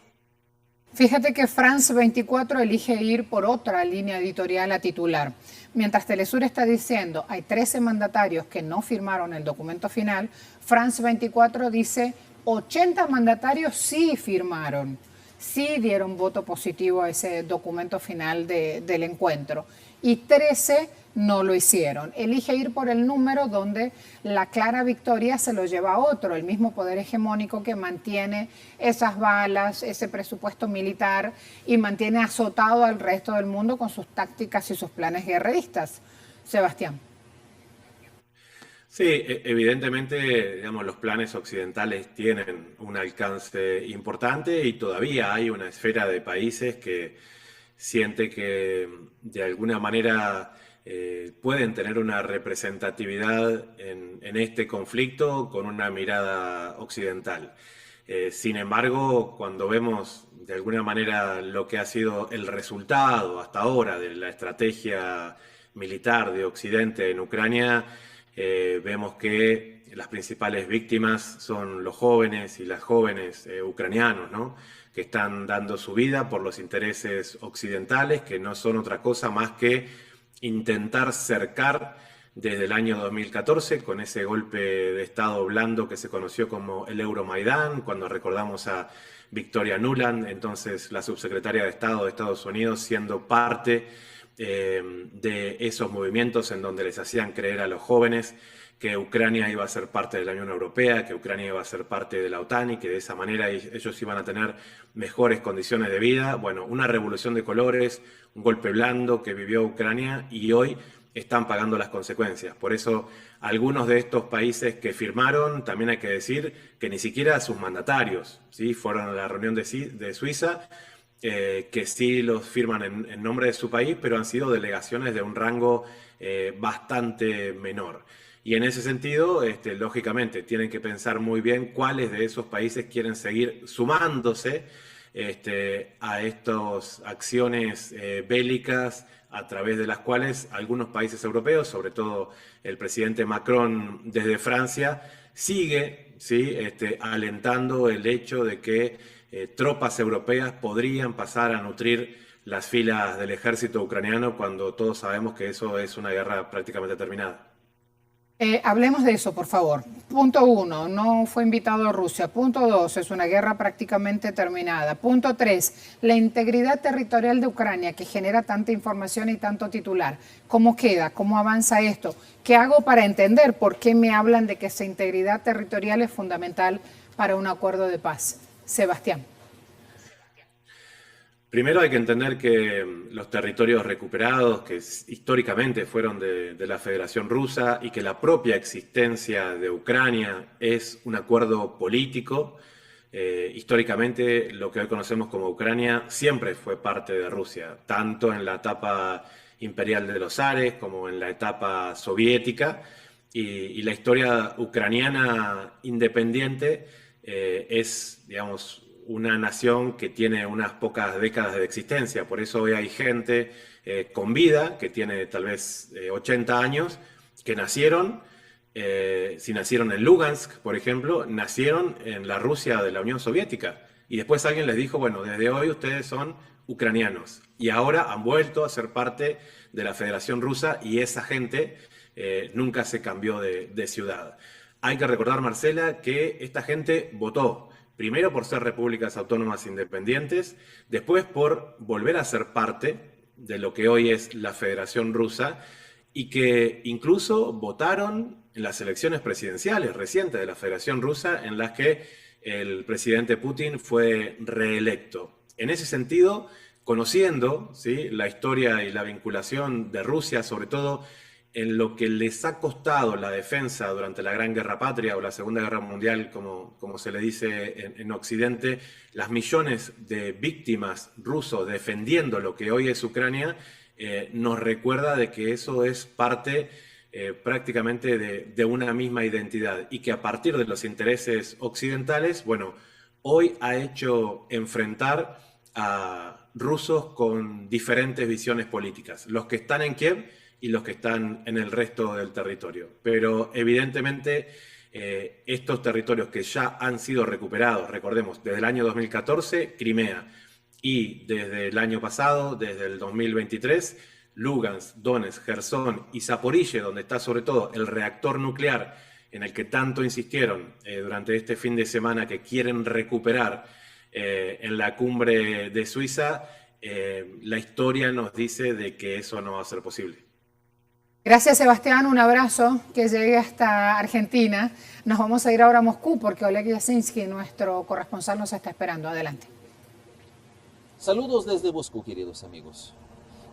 A: Fíjate que France 24 elige ir por otra línea editorial a titular. Mientras Telesur está diciendo hay 13 mandatarios que no firmaron el documento final, France 24 dice 80 mandatarios sí firmaron. sí dieron voto positivo a ese documento final del encuentro y 13 no lo hicieron. Elige ir por el número donde la clara victoria se lo lleva a otro, el mismo poder hegemónico que mantiene esas balas, ese presupuesto militar y mantiene azotado al resto del mundo con sus tácticas y sus planes guerreristas. Sebastián.
H: Sí, evidentemente, digamos, los planes occidentales tienen un alcance importante y todavía hay una esfera de países que siente que de alguna manera pueden tener una representatividad en este conflicto con una mirada occidental. Sin embargo, cuando vemos de alguna manera lo que ha sido el resultado hasta ahora de la estrategia militar de Occidente en Ucrania, vemos que las principales víctimas son los jóvenes y las jóvenes ucranianos, ¿no? Que están dando su vida por los intereses occidentales, que no son otra cosa más que intentar cercar desde el año 2014, con ese golpe de Estado blando que se conoció como el Euromaidán, cuando recordamos a Victoria Nuland, entonces la subsecretaria de Estado de Estados Unidos, siendo parte de esos movimientos en donde les hacían creer a los jóvenes que Ucrania iba a ser parte de la Unión Europea, que Ucrania iba a ser parte de la OTAN y que de esa manera ellos iban a tener mejores condiciones de vida. Bueno, una revolución de colores, un golpe blando que vivió Ucrania y hoy están pagando las consecuencias. Por eso, algunos de estos países que firmaron, también hay que decir que ni siquiera sus mandatarios, ¿sí? Fueron a la reunión de Suiza, que sí los firman en nombre de su país, pero han sido delegaciones de un rango bastante menor. Y en ese sentido, lógicamente, tienen que pensar muy bien cuáles de esos países quieren seguir sumándose a estas acciones bélicas a través de las cuales algunos países europeos, sobre todo el presidente Macron desde Francia, sigue, ¿sí? Alentando el hecho de que tropas europeas podrían pasar a nutrir las filas del ejército ucraniano cuando todos sabemos que eso es una guerra prácticamente terminada.
A: Hablemos de eso, por favor. Punto 1, no fue invitado a Rusia. Punto 2, es una guerra prácticamente terminada. Punto 3, la integridad territorial de Ucrania, que genera tanta información y tanto titular. ¿Cómo queda? ¿Cómo avanza esto? ¿Qué hago para entender por qué me hablan de que esa integridad territorial es fundamental para un acuerdo de paz? Sebastián.
H: Primero hay que entender que los territorios recuperados, que históricamente fueron de la Federación Rusa, y que la propia existencia de Ucrania es un acuerdo político. Históricamente lo que hoy conocemos como Ucrania siempre fue parte de Rusia, tanto en la etapa imperial de los zares como en la etapa soviética. Y la historia ucraniana independiente es, digamos, una nación que tiene unas pocas décadas de existencia. Por eso hoy hay gente con vida, que tiene tal vez 80 años, que nacieron, si nacieron en Lugansk, por ejemplo, nacieron en la Rusia de la Unión Soviética. Y después alguien les dijo, bueno, desde hoy ustedes son ucranianos. Y ahora han vuelto a ser parte de la Federación Rusa y esa gente nunca se cambió de ciudad. Hay que recordar, Marcela, que esta gente votó. Primero por ser repúblicas autónomas independientes, después por volver a ser parte de lo que hoy es la Federación Rusa y que incluso votaron en las elecciones presidenciales recientes de la Federación Rusa en las que el presidente Putin fue reelecto. En ese sentido, conociendo, ¿sí?, la historia y la vinculación de Rusia, sobre todo en lo que les ha costado la defensa durante la Gran Guerra Patria o la Segunda Guerra Mundial, como se le dice en Occidente, las millones de víctimas rusos defendiendo lo que hoy es Ucrania, nos recuerda de que eso es parte prácticamente de una misma identidad y que a partir de los intereses occidentales, bueno, hoy ha hecho enfrentar a rusos con diferentes visiones políticas, los que están en Kiev y los que están en el resto del territorio. Pero evidentemente estos territorios que ya han sido recuperados, recordemos, desde el año 2014, Crimea, y desde el año pasado, desde el 2023, Lugansk, Donetsk, Jersón y Zaporizhia, donde está sobre todo el reactor nuclear en el que tanto insistieron durante este fin de semana que quieren recuperar en la cumbre de Suiza, la historia nos dice de que eso no va a ser posible.
A: Gracias, Sebastián. Un abrazo, que llegue hasta Argentina. Nos vamos a ir ahora a Moscú porque Oleg Yasinski, nuestro corresponsal, nos está esperando. Adelante.
I: Saludos desde Moscú, queridos amigos.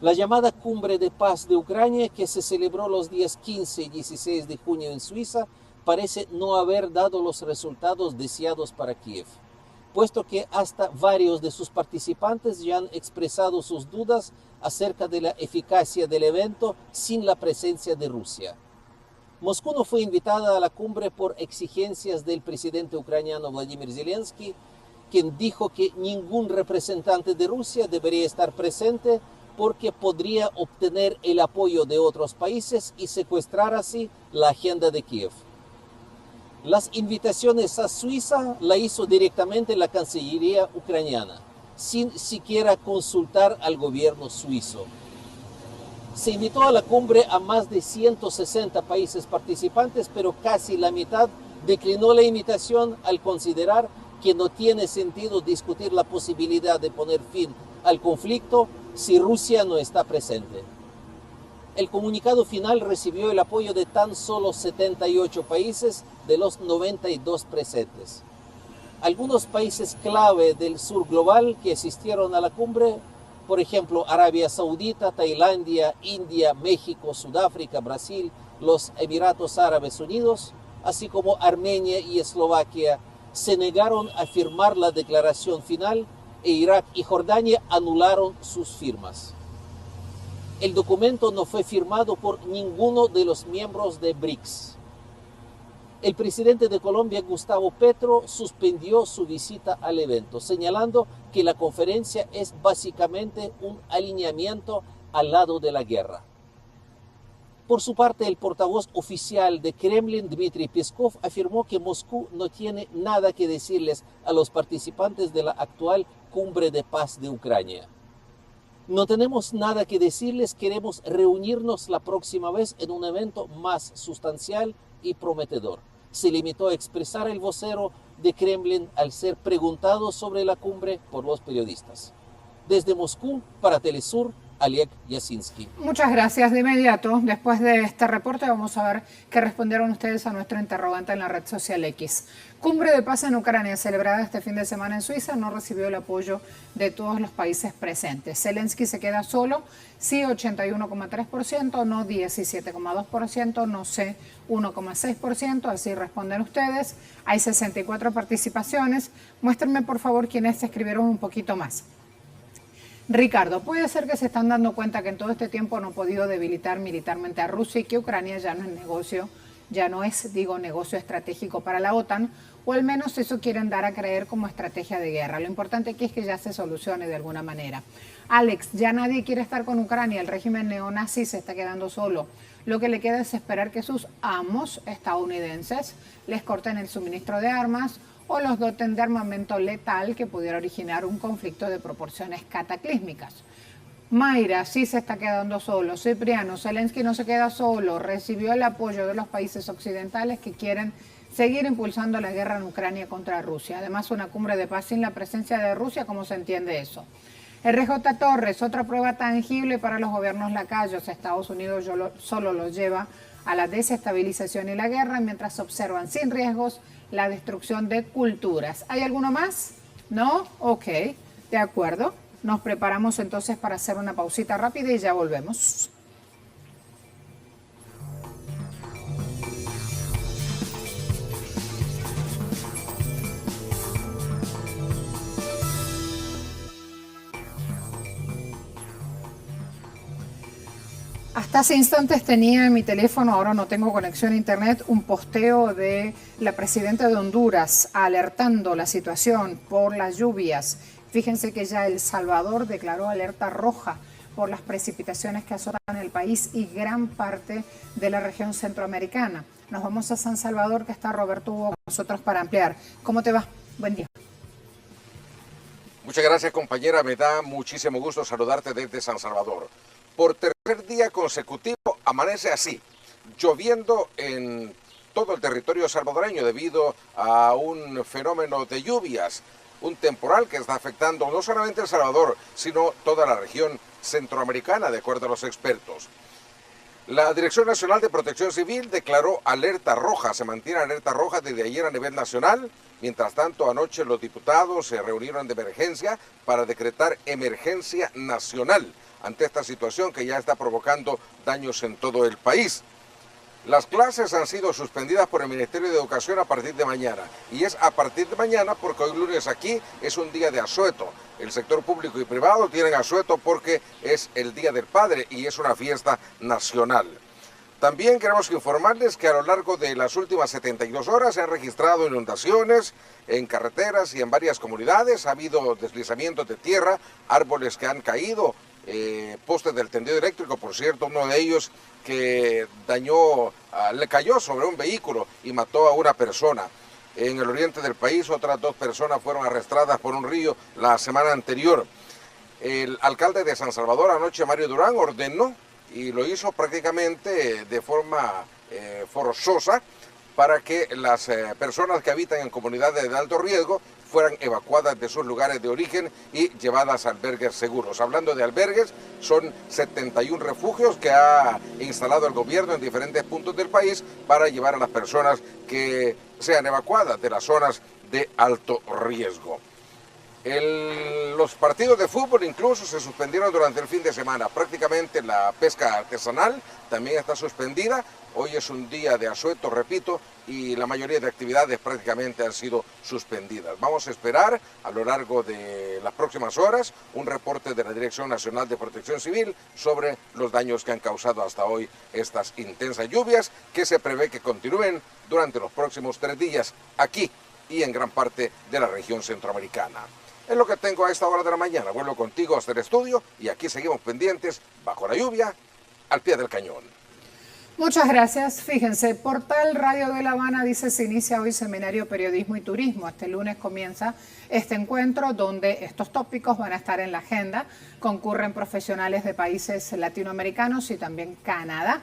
I: La llamada Cumbre de Paz de Ucrania, que se celebró los días 15 y 16 de junio en Suiza, parece no haber dado los resultados deseados para Kiev, puesto que hasta varios de sus participantes ya han expresado sus dudas acerca de la eficacia del evento sin la presencia de Rusia. Moscú no fue invitada a la cumbre por exigencias del presidente ucraniano Vladimir Zelensky, quien dijo que ningún representante de Rusia debería estar presente porque podría obtener el apoyo de otros países y secuestrar así la agenda de Kiev. Las invitaciones a Suiza la hizo directamente la Cancillería ucraniana, sin siquiera consultar al gobierno suizo. Se invitó a la cumbre a más de 160 países participantes, pero casi la mitad declinó la invitación al considerar que no tiene sentido discutir la posibilidad de poner fin al conflicto si Rusia no está presente. El comunicado final recibió el apoyo de tan solo 78 países de los 92 presentes. Algunos países clave del sur global que asistieron a la cumbre, por ejemplo, Arabia Saudita, Tailandia, India, México, Sudáfrica, Brasil, los Emiratos Árabes Unidos, así como Armenia y Eslovaquia, se negaron a firmar la declaración final e Irak y Jordania anularon sus firmas. El documento no fue firmado por ninguno de los miembros de BRICS. El presidente de Colombia, Gustavo Petro, suspendió su visita al evento, señalando que la conferencia es básicamente un alineamiento al lado de la guerra. Por su parte, el portavoz oficial de Kremlin, Dmitry Peskov, afirmó que Moscú no tiene nada que decirles a los participantes de la actual Cumbre de Paz de Ucrania. No tenemos nada que decirles, queremos reunirnos la próxima vez en un evento más sustancial y prometedor. Se limitó a expresar el vocero de Kremlin al ser preguntado sobre la cumbre por los periodistas. Desde Moscú, para Telesur, Oleg Yasinski.
A: Muchas gracias. De inmediato, después de este reporte, vamos a ver qué respondieron ustedes a nuestro interrogante en la red social X. Cumbre de Paz en Ucrania, celebrada este fin de semana en Suiza, no recibió el apoyo de todos los países presentes. Zelensky se queda solo, sí 81,3%, no 17,2%, no sé 1,6%, así responden ustedes. Hay 64 participaciones. Muéstrenme por favor quienes escribieron un poquito más. Ricardo, puede ser que se están dando cuenta que en todo este tiempo no han podido debilitar militarmente a Rusia y que Ucrania ya no es negocio, negocio estratégico para la OTAN, o al menos eso quieren dar a creer como estrategia de guerra. Lo importante aquí es que ya se solucione de alguna manera. Alex, ya nadie quiere estar con Ucrania, el régimen neonazi se está quedando solo. Lo que le queda es esperar que sus amos estadounidenses les corten el suministro de armas o los doten de armamento letal que pudiera originar un conflicto de proporciones cataclísmicas. Mayra sí se está quedando solo. Cipriano, Zelensky no se queda solo. Recibió el apoyo de los países occidentales que quieren seguir impulsando la guerra en Ucrania contra Rusia. Además, una cumbre de paz sin la presencia de Rusia, ¿cómo se entiende eso? RJ Torres, otra prueba tangible para los gobiernos lacayos. Estados Unidos solo los lleva a la desestabilización y la guerra mientras observan sin riesgos la destrucción de culturas. ¿Hay alguno más? ¿No? Ok, de acuerdo. Nos preparamos entonces para hacer una pausita rápida y ya volvemos. Hasta hace instantes tenía en mi teléfono, ahora no tengo conexión a internet, un posteo de la presidenta de Honduras alertando la situación por las lluvias. Fíjense que ya El Salvador declaró alerta roja por las precipitaciones que azotan el país y gran parte de la región centroamericana. Nos vamos a San Salvador, que está Roberto Hugo con nosotros para ampliar. ¿Cómo te va? Buen día.
J: Muchas gracias, compañera. Me da muchísimo gusto saludarte desde San Salvador. Por tercer día consecutivo amanece así, lloviendo en todo el territorio salvadoreño debido a un fenómeno de lluvias un temporal que está afectando no solamente El Salvador, sino toda la región centroamericana, de acuerdo a los expertos. La Dirección Nacional de Protección Civil declaró alerta roja, se mantiene alerta roja desde ayer a nivel nacional. Mientras tanto, anoche los diputados se reunieron de emergencia para decretar emergencia nacional ante esta situación que ya está provocando daños en todo el país. Las clases han sido suspendidas por el Ministerio de Educación a partir de mañana. Y es a partir de mañana porque hoy lunes aquí es un día de asueto. El sector público y privado tienen asueto porque es el Día del Padre y es una fiesta nacional. También queremos informarles que a lo largo de las últimas 72 horas se han registrado inundaciones en carreteras y en varias comunidades. Ha habido deslizamientos de tierra, árboles que han caído, postes del tendido eléctrico, por cierto, uno de ellos que le cayó sobre un vehículo y mató a una persona. En el oriente del país, otras 2 personas fueron arrestadas por un río la semana anterior. El alcalde de San Salvador anoche, Mario Durán, ordenó, y lo hizo prácticamente de forma forzosa, para que las personas que habitan en comunidades de alto riesgo fueran evacuadas de sus lugares de origen y llevadas a albergues seguros. Hablando de albergues, son 71 refugios que ha instalado el gobierno en diferentes puntos del país para llevar a las personas que sean evacuadas de las zonas de alto riesgo. Los partidos de fútbol incluso se suspendieron durante el fin de semana. Prácticamente la pesca artesanal también está suspendida. Hoy es un día de asueto, repito, y la mayoría de actividades prácticamente han sido suspendidas. Vamos a esperar a lo largo de las próximas horas un reporte de la Dirección Nacional de Protección Civil sobre los daños que han causado hasta hoy estas intensas lluvias que se prevé que continúen durante los próximos 3 días aquí y en gran parte de la región centroamericana. Es lo que tengo a esta hora de la mañana. Vuelvo contigo hasta el estudio y aquí seguimos pendientes, bajo la lluvia, al pie del cañón.
A: Muchas gracias. Fíjense, Portal Radio de La Habana dice se inicia hoy Seminario Periodismo y Turismo. Este lunes comienza este encuentro donde estos tópicos van a estar en la agenda. Concurren profesionales de países latinoamericanos y también Canadá.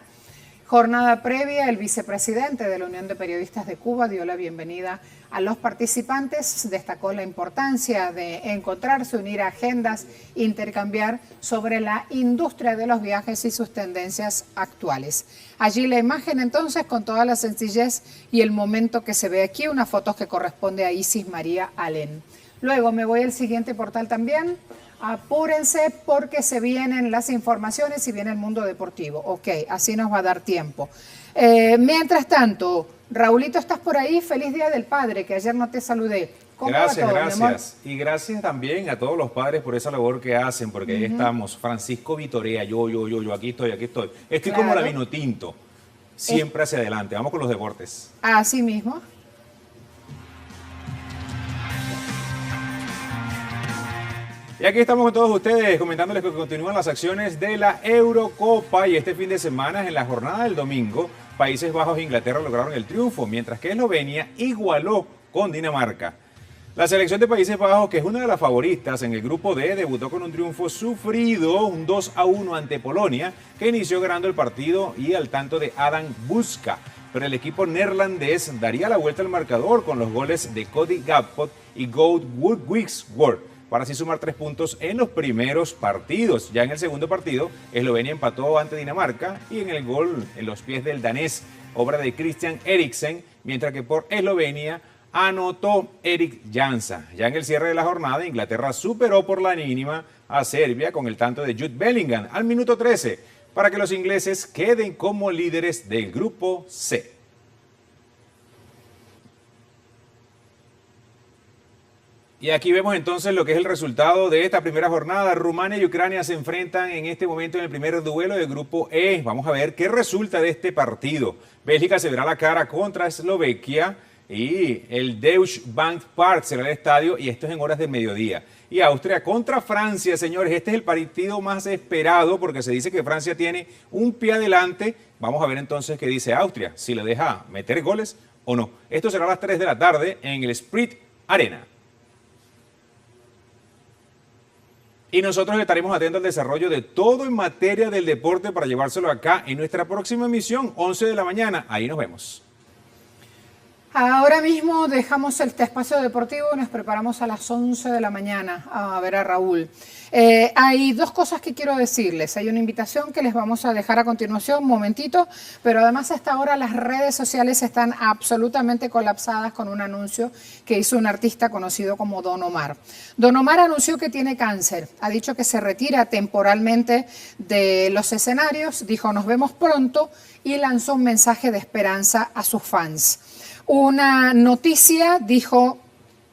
A: Jornada previa, el vicepresidente de la Unión de Periodistas de Cuba dio la bienvenida a los participantes, destacó la importancia de encontrarse, unir agendas, intercambiar sobre la industria de los viajes y sus tendencias actuales. Allí la imagen entonces con toda la sencillez y el momento que se ve aquí, una foto que corresponde a Isis María Alén. Luego me voy al siguiente portal también. Apúrense porque se vienen las informaciones y viene el mundo deportivo. Ok, así nos va a dar tiempo. Mientras tanto, Raulito, ¿estás por ahí? Feliz Día del Padre, que ayer no te saludé. ¿Cómo
K: Gracias,
A: va todo,
K: gracias. Y gracias también a todos los padres por esa labor que hacen, porque ahí estamos. Francisco Vitorea, yo, aquí estoy. Estoy
A: Claro.
K: como la Vinotinto, siempre hacia adelante. Vamos con los deportes.
A: Así mismo.
K: Y aquí estamos con todos ustedes comentándoles que continúan las acciones de la Eurocopa y este fin de semana en la jornada del domingo Países Bajos e Inglaterra lograron el triunfo, mientras que Eslovenia igualó con Dinamarca. La selección de Países Bajos, que es una de las favoritas en el grupo D, debutó con un triunfo sufrido, un 2-1 ante Polonia, que inició ganando el partido y al tanto de Adam Buska. Pero el equipo neerlandés daría la vuelta al marcador con los goles de Cody Gakpo y Goud Wixworth, para así sumar 3 puntos en los primeros partidos. Ya en el segundo partido, Eslovenia empató ante Dinamarca y en el gol en los pies del danés, obra de Christian Eriksen, mientras que por Eslovenia anotó Erik Jansa. Ya en el cierre de la jornada, Inglaterra superó por la mínima a Serbia con el tanto de Jude Bellingham al minuto 13, para que los ingleses queden como líderes del grupo C. Y aquí vemos entonces lo que es el resultado de esta primera jornada. Rumania y Ucrania se enfrentan en este momento en el primer duelo del grupo E. Vamos a ver qué resulta de este partido. Bélgica se verá la cara contra Eslovaquia y el Deutsche Bank Park será el estadio, y esto es en horas del mediodía. Y Austria contra Francia, señores. Este es el partido más esperado porque se dice que Francia tiene un pie adelante. Vamos a ver entonces qué dice Austria, si le deja meter goles o no. Esto será a las 3 de la tarde en el Sprit Arena. Y nosotros estaremos atentos al desarrollo de todo en materia del deporte para llevárselo acá en nuestra próxima emisión, 11 de la mañana. Ahí nos vemos.
A: Ahora mismo dejamos este espacio deportivo y nos preparamos a las 11 de la mañana a ver a Raúl. Hay dos cosas que quiero decirles. Hay una invitación que les vamos a dejar a continuación, un momentito, pero además a esta hora las redes sociales están absolutamente colapsadas con un anuncio que hizo un artista conocido como Don Omar. Don Omar anunció que tiene cáncer, ha dicho que se retira temporalmente de los escenarios, dijo nos vemos pronto y lanzó un mensaje de esperanza a sus fans. Una noticia, dijo,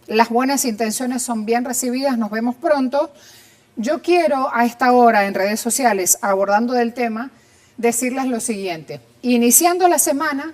A: las buenas intenciones son bien recibidas, nos vemos pronto. Yo quiero a esta hora en redes sociales, abordando del tema, decirles lo siguiente. Iniciando la semana,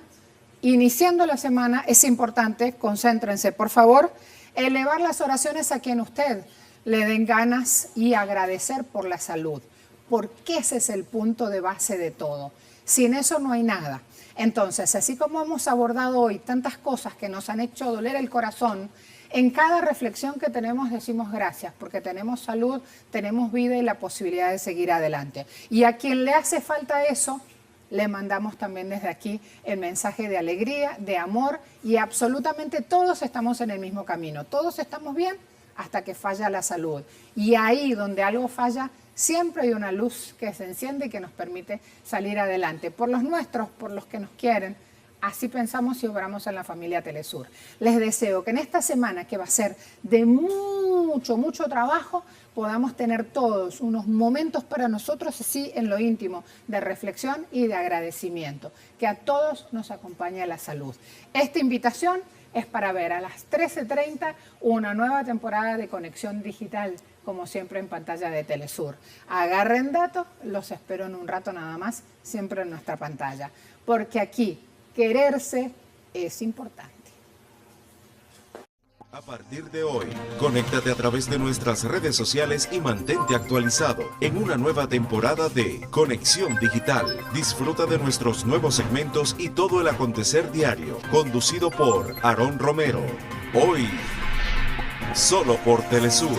A: es importante, concéntrense, por favor, elevar las oraciones a quien usted le den ganas y agradecer por la salud, porque ese es el punto de base de todo. Sin eso no hay nada. Entonces, así como hemos abordado hoy tantas cosas que nos han hecho doler el corazón, en cada reflexión que tenemos decimos gracias, porque tenemos salud, tenemos vida y la posibilidad de seguir adelante. Y a quien le hace falta eso, le mandamos también desde aquí el mensaje de alegría, de amor, y absolutamente todos estamos en el mismo camino. Todos estamos bien hasta que falla la salud. Y ahí donde algo falla, siempre hay una luz que se enciende y que nos permite salir adelante. Por los nuestros, por los que nos quieren. Así pensamos y obramos en la familia Telesur. Les deseo que en esta semana, que va a ser de mucho trabajo, podamos tener todos unos momentos para nosotros, así en lo íntimo, de reflexión y de agradecimiento. Que a todos nos acompañe la salud. Esta invitación es para ver a las 13:30 una nueva temporada de Conexión Digital, como siempre en pantalla de Telesur. Agarren datos, los espero en un rato nada más, siempre en nuestra pantalla. Porque aquí, quererse es importante.
L: A partir de hoy, conéctate a través de nuestras redes sociales y mantente actualizado en una nueva temporada de Conexión Digital. Disfruta de nuestros nuevos segmentos y todo el acontecer diario, conducido por Aarón Romero. Hoy, solo por Telesur.